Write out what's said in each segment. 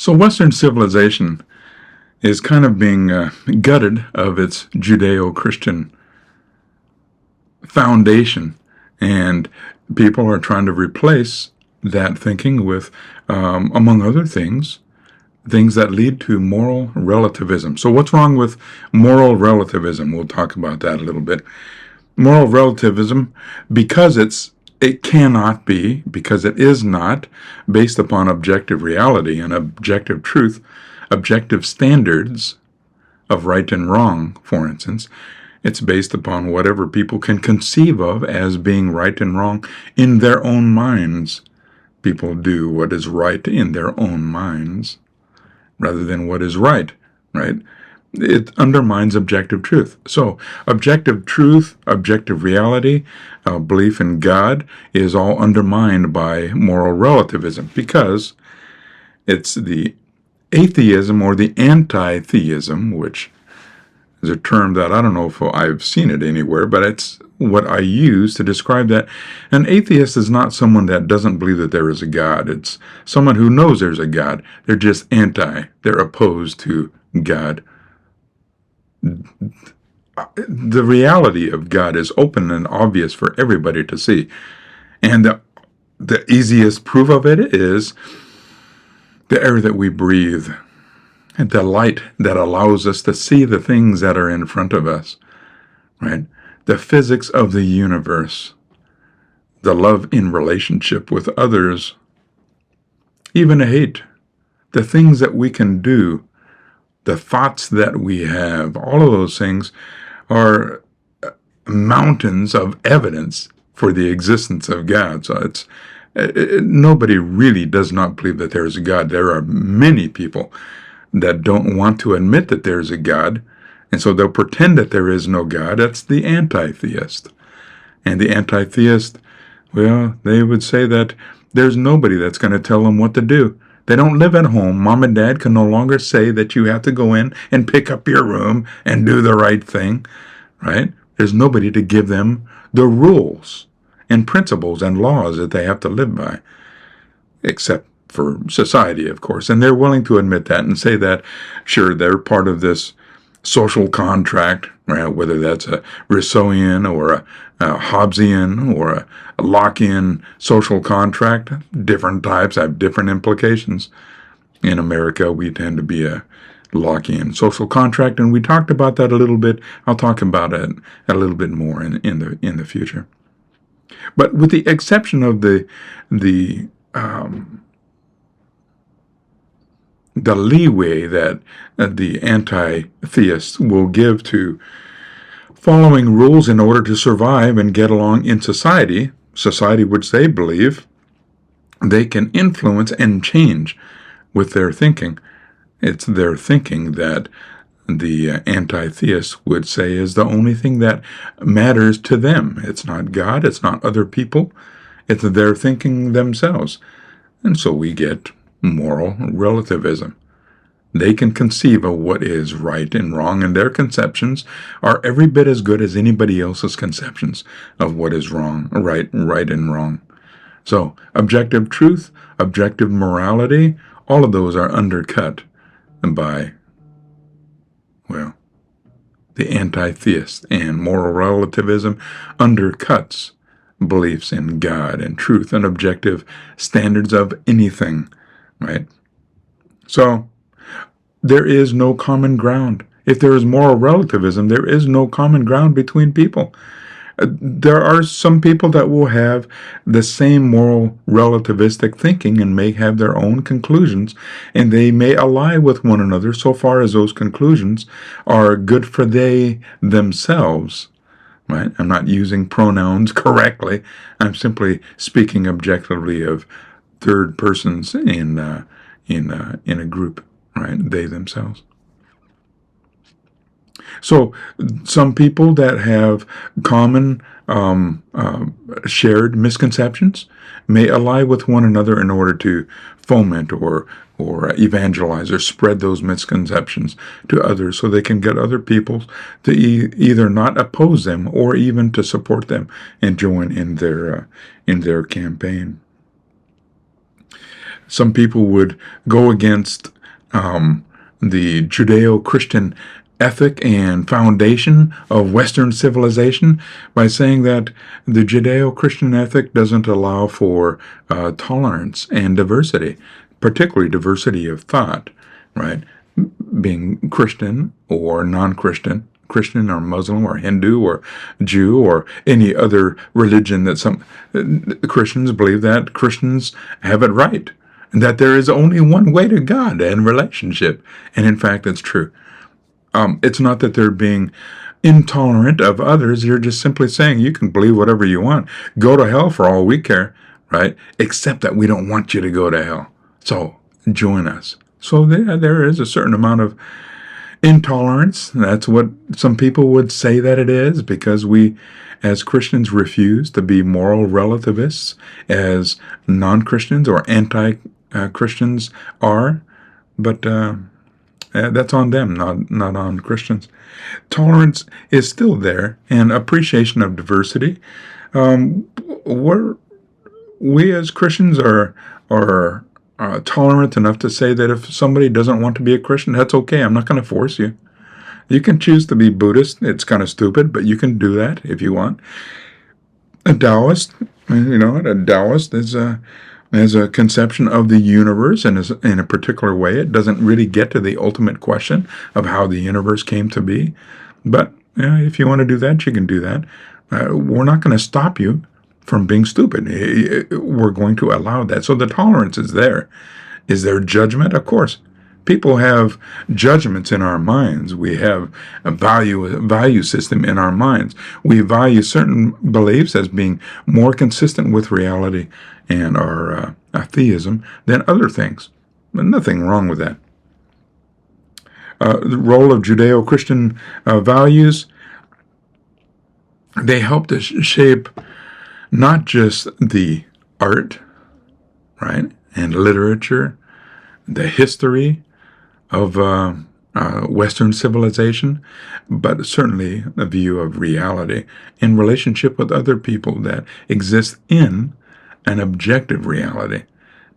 So Western civilization is kind of being gutted of its Judeo-Christian foundation, and people are trying to replace that thinking with, among other things, things that lead to moral relativism. So what's wrong with moral relativism? We'll talk about that a little bit. Moral relativism, because it cannot be, because it is not based upon objective reality and objective truth, objective standards of right and wrong, for instance. It's based upon whatever people can conceive of as being right and wrong in their own minds. People do what is right in their own minds rather than what is right? It undermines objective truth. So objective truth, objective reality, belief in God is all undermined by moral relativism, because it's the atheism or the anti-theism, which is a term that I don't know if I've seen it anywhere, but it's what I use to describe that. An atheist is not someone that doesn't believe that there is a God. It's someone who knows there's a God. They're just they're opposed to God. The reality of God is open and obvious for everybody to see. And the easiest proof of it is the air that we breathe, and the light that allows us to see the things that are in front of us, right? The physics of the universe, the love in relationship with others, even hate, the things that we can do, the thoughts that we have, all of those things are mountains of evidence for the existence of God. So nobody really does not believe that there is a God. There are many people that don't want to admit that there's a God, and so they'll pretend that there is no God. That's the anti-theist. And the anti-theist, well, they would say that there's nobody that's going to tell them what to do. They don't live at home. Mom and dad can no longer say that you have to go in and pick up your room and do the right thing, right? There's nobody to give them the rules and principles and laws that they have to live by, except for society, of course. And they're willing to admit that and say that, sure, they're part of this social contract, right? Whether that's a Rousseauian or a Hobbesian or a Lockean social contract. Different types have different implications. In America, we tend to be a Lockean social contract, and we talked about that a little bit. I'll talk about it a little bit more in the future. But with the exception of the leeway that the anti-theists will give to following rules in order to survive and get along in society which they believe they can influence and change with their thinking. It's their thinking that the anti-theists would say is the only thing that matters to them. It's not God, it's not other people, it's their thinking themselves. And so we get moral relativism. They can conceive of what is right and wrong, and their conceptions are every bit as good as anybody else's conceptions of what is wrong, right and wrong. So objective truth, objective morality, all of those are undercut by, well, the anti-theist, and moral relativism undercuts beliefs in God and truth and objective standards of anything, right? So there is no common ground. If there is moral relativism, there is no common ground between people. There are some people that will have the same moral relativistic thinking and may have their own conclusions, and they may ally with one another so far as those conclusions are good for they themselves. Right? I'm not using pronouns correctly. I'm simply speaking objectively of third persons in a group. Right? They themselves. So some people that have common shared misconceptions may ally with one another in order to foment or evangelize or spread those misconceptions to others, so they can get other people to either not oppose them or even to support them and join in their campaign. Some people would go against the Judeo-Christian ethic and foundation of Western civilization by saying that the Judeo-Christian ethic doesn't allow for tolerance and diversity, particularly diversity of thought, right? Being Christian or non-Christian, Christian or Muslim or Hindu or Jew or any other religion that some Christians believe that Christians have it right and that there is only one way to God and relationship. And in fact, it's true. It's not that they're being intolerant of others. You're just simply saying you can believe whatever you want. Go to hell for all we care, right? Except that we don't want you to go to hell. So join us. So there is a certain amount of intolerance. That's what some people would say that it is, because we, as Christians, refuse to be moral relativists as non-Christians or anti-Christians are. But that's on them, not on Christians. Tolerance is still there, and appreciation of diversity. We as Christians are tolerant enough to say that if somebody doesn't want to be a Christian, that's okay. I'm not going to force you. You can choose to be Buddhist. It's kind of stupid, but you can do that if you want. A Taoist, a Taoist is a conception of the universe and is in a particular way. It doesn't really get to the ultimate question of how the universe came to be. But if you want to do that, you can do that. We're not going to stop you from being stupid. We're going to allow that. So the tolerance is there. Is there judgment? Of course. People have judgments in our minds. We have a value system in our minds. We value certain beliefs as being more consistent with reality and our theism than other things. But nothing wrong with that. The role of Judeo-Christian values, they help to shape not just the art, right, and literature, the history of Western civilization, but certainly a view of reality in relationship with other people that exist in an objective reality,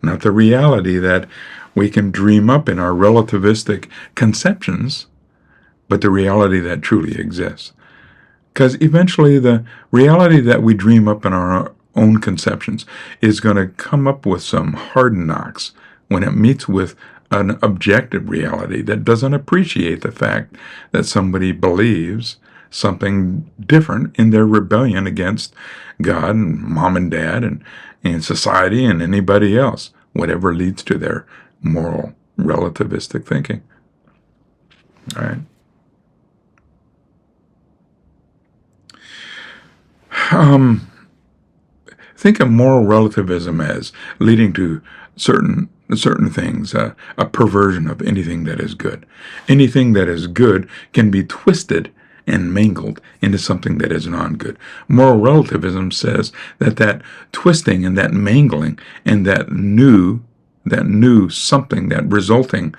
not the reality that we can dream up in our relativistic conceptions, but the reality that truly exists. Because eventually the reality that we dream up in our own conceptions is going to come up with some hard knocks when it meets with an objective reality that doesn't appreciate the fact that somebody believes something different in their rebellion against God and mom and dad and society and anybody else, whatever leads to their moral relativistic thinking. All right. Think of moral relativism as leading to certain things, a perversion of anything that is good. Anything that is good can be twisted and mangled into something that is non-good. Moral relativism says that twisting and that mangling and that new something, that resulting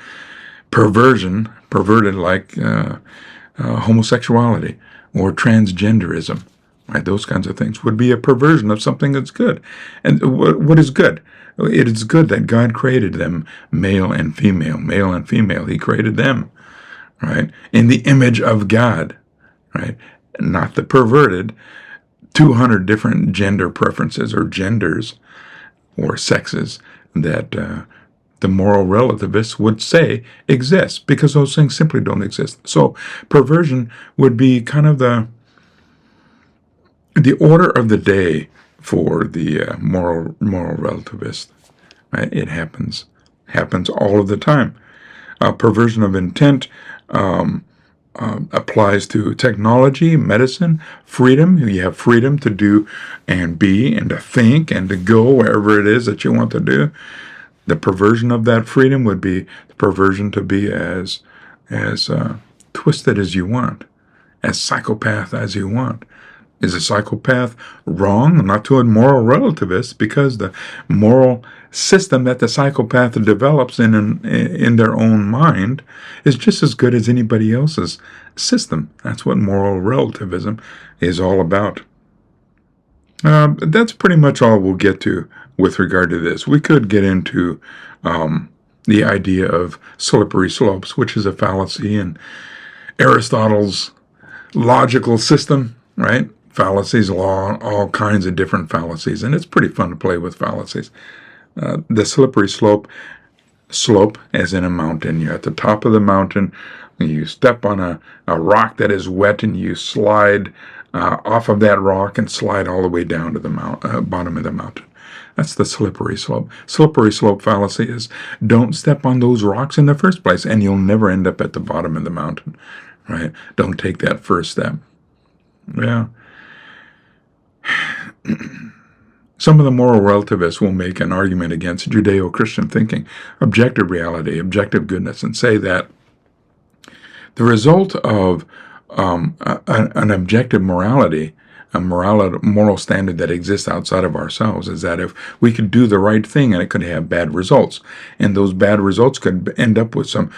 perverted like homosexuality or transgenderism, right? Those kinds of things would be a perversion of something that's good. And what is good? It is good that God created them male and female. He created them, right, in the image of God, right? Not the perverted 200 different gender preferences or genders or sexes that the moral relativists would say exist, because those things simply don't exist. So perversion would be kind of the order of the day for the moral relativist, right? It happens all of the time. Perversion of intent applies to technology, medicine, freedom. You have freedom to do and be and to think and to go wherever it is that you want to do. The perversion of that freedom would be the perversion to be as twisted as you want, as psychopath as you want. Is a psychopath wrong? Not to a moral relativist, because the moral system that the psychopath develops in their own mind is just as good as anybody else's system. That's what moral relativism is all about. That's pretty much all we'll get to with regard to this. We could get into the idea of slippery slopes, which is a fallacy in Aristotle's logical system, right? Fallacies, law, all kinds of different fallacies, and it's pretty fun to play with fallacies. The slippery slope as in a mountain. You're at the top of the mountain, you step on a rock that is wet, and you slide off of that rock and slide all the way down to the bottom of the mountain. That's the slippery slope. Slippery slope fallacy is don't step on those rocks in the first place, and you'll never end up at the bottom of the mountain, right? Don't take that first step. Yeah. Some of the moral relativists will make an argument against Judeo-Christian thinking, objective reality, objective goodness, and say that the result of an objective morality, a moral standard that exists outside of ourselves, is that if we could do the right thing and it could have bad results, and those bad results could end up with some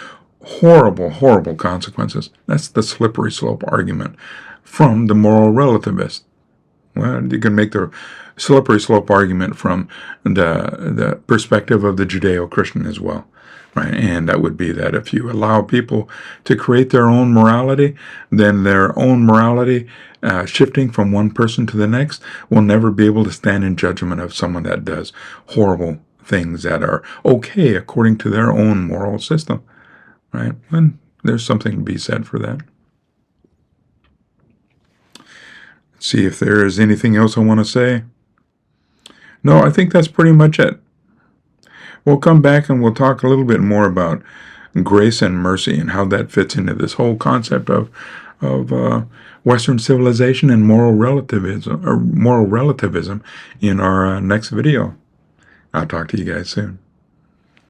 horrible, horrible consequences. That's the slippery slope argument from the moral relativist. Well, you can make the slippery slope argument from the perspective of the Judeo-Christian as well, right? And that would be that if you allow people to create their own morality, then their own morality shifting from one person to the next will never be able to stand in judgment of someone that does horrible things that are okay according to their own moral system, right? And there's something to be said for that. See if there is anything else I want to say. No, I think that's pretty much it. We'll come back and we'll talk a little bit more about grace and mercy and how that fits into this whole concept of Western civilization and moral relativism in our next video. I'll talk to you guys soon.